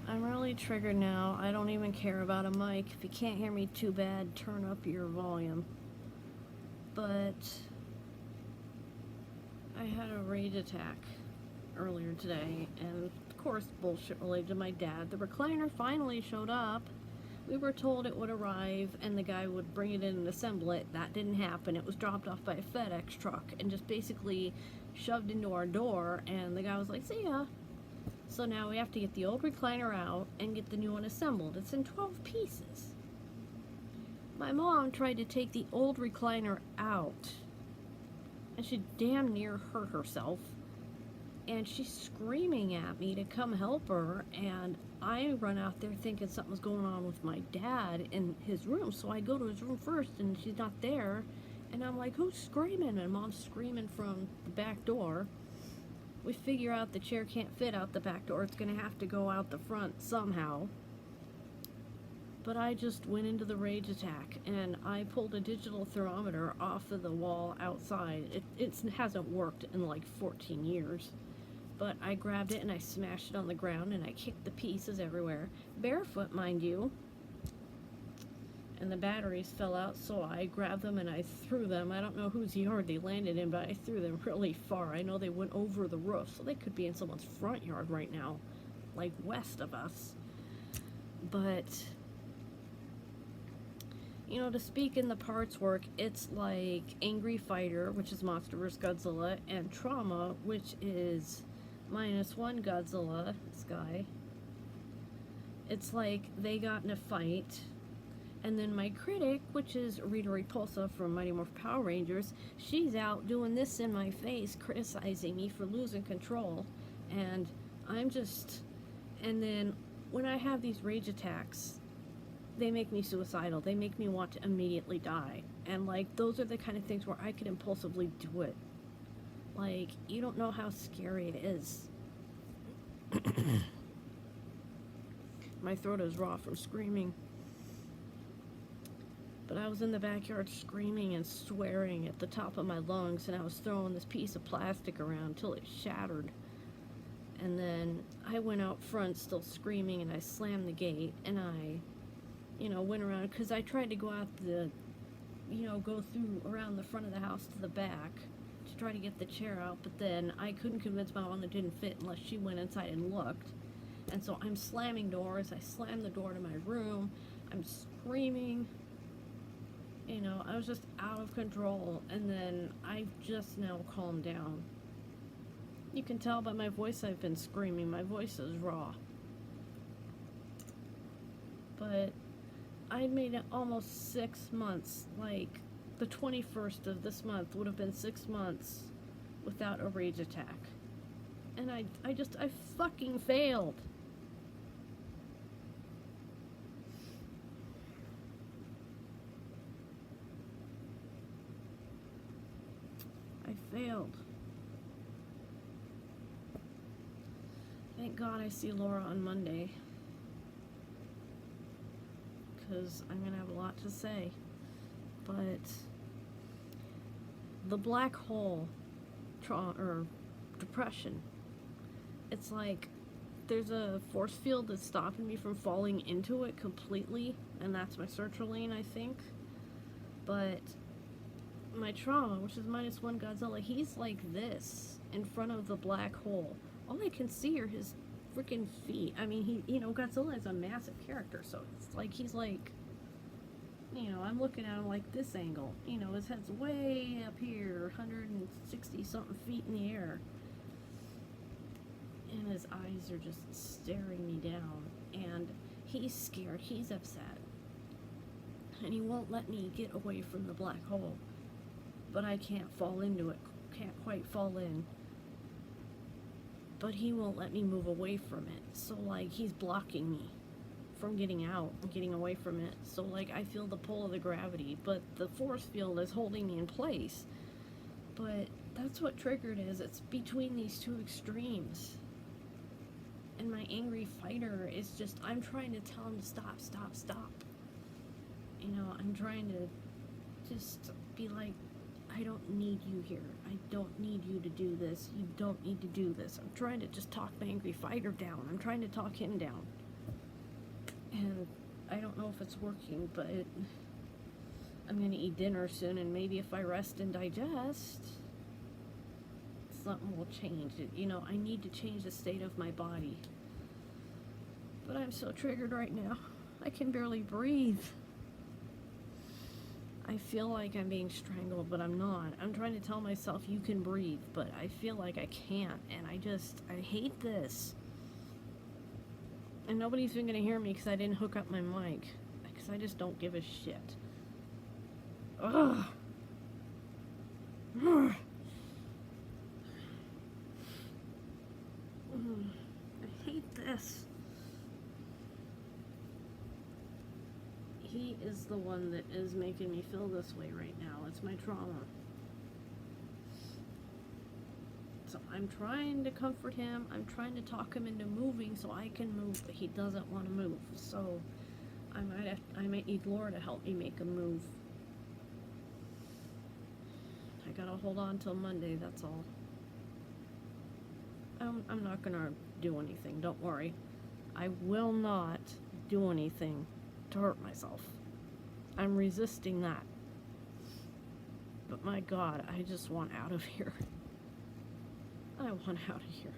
I'm really triggered now. I don't even care about a mic. If you can't hear me too bad, turn up your volume. But I had a rage attack earlier today, and of course, bullshit related to my dad. The recliner finally showed up. We were told it would arrive and the guy would bring it in and assemble it. That didn't happen. It was dropped off by a FedEx truck and just basically shoved into our door, and the guy was like, "See ya." So now we have to get the old recliner out and get the new one assembled. It's in 12 pieces. My mom tried to take the old recliner out, and she damn near hurt herself. And she's screaming at me to come help her, and I run out there thinking something's going on with my dad in his room. So I go to his room first, and she's not there. And I'm like, "Who's screaming?" And Mom's screaming from the back door. We figure out the chair can't fit out the back door. It's going to have to go out the front somehow. But I just went into the rage attack, and I pulled a digital thermometer off of the wall outside. It hasn't worked in like 14 years. But I grabbed it and I smashed it on the ground, and I kicked the pieces everywhere. Barefoot, mind you. And the batteries fell out, so I grabbed them and I threw them. I don't know whose yard they landed in, but I threw them really far. I know they went over the roof, so they could be in someone's front yard right now, like west of us. But, you know, to speak in the parts work, it's like Angry Fighter, which is Monster vs. Godzilla, and Trauma, which is -1 Godzilla, this guy. It's like they got in a fight. And then my critic, which is Rita Repulsa from Mighty Morphin Power Rangers, she's out doing this in my face, criticizing me for losing control. And I'm just... And then when I have these rage attacks, they make me suicidal. They make me want to immediately die. And, like, those are the kind of things where I could impulsively do it. Like, you don't know how scary it is. My throat is raw from screaming. But I was in the backyard screaming and swearing at the top of my lungs, and I was throwing this piece of plastic around till it shattered. And then I went out front still screaming, and I slammed the gate, and I, went around, because I tried to go out go through around the front of the house to the back to try to get the chair out, but then I couldn't convince my mom that it didn't fit unless she went inside and looked. And so I'm slamming doors. I slammed the door to my room. I'm screaming. I was just out of control, and then I've just now calmed down. You can tell by my voice I've been screaming. My voice is raw. But I made it almost 6 months. Like, the 21st of this month would have been 6 months without a rage attack. And I fucking failed. I failed. Thank God I see Laura on Monday, because I'm going to have a lot to say. But the black hole or depression, it's like there's a force field that's stopping me from falling into it completely, and that's my sertraline, I think. But my trauma, which is -1 Godzilla, he's like this in front of the black hole. All I can see are his freaking feet. I mean, Godzilla is a massive character, so it's like he's like, I'm looking at him like this angle. His head's way up here, 160 something feet in the air. And his eyes are just staring me down. And he's scared, he's upset. And he won't let me get away from the black hole. But I can't fall into it, can't quite fall in. But he won't let me move away from it. So, like, he's blocking me from getting out and getting away from it. So, like, I feel the pull of the gravity, but the force field is holding me in place. But that's what triggered is. It's between these two extremes. And my angry fighter is just, I'm trying to tell him to stop, stop, stop. I'm trying to just be like, I don't need you here. I don't need you to do this. You don't need to do this. I'm trying to just talk my angry fighter down. I'm trying to talk him down. And I don't know if it's working, but I'm gonna eat dinner soon, and maybe if I rest and digest, something will change. You know, I need to change the state of my body. But I'm so triggered right now. I can barely breathe. I feel like I'm being strangled, but I'm not. I'm trying to tell myself you can breathe, but I feel like I can't, and I hate this. And nobody's even gonna hear me because I didn't hook up my mic. Because I just don't give a shit. Ugh. Ugh. I hate this. He is the one that is making me feel this way right now. It's my trauma. So I'm trying to comfort him. I'm trying to talk him into moving so I can move, but he doesn't want to move. So I might need Laura to help me make him move. I gotta hold on till Monday, that's all. I'm not gonna do anything, don't worry. I will not do anything to hurt myself. I'm resisting that. But my God, I just want out of here. I want out of here.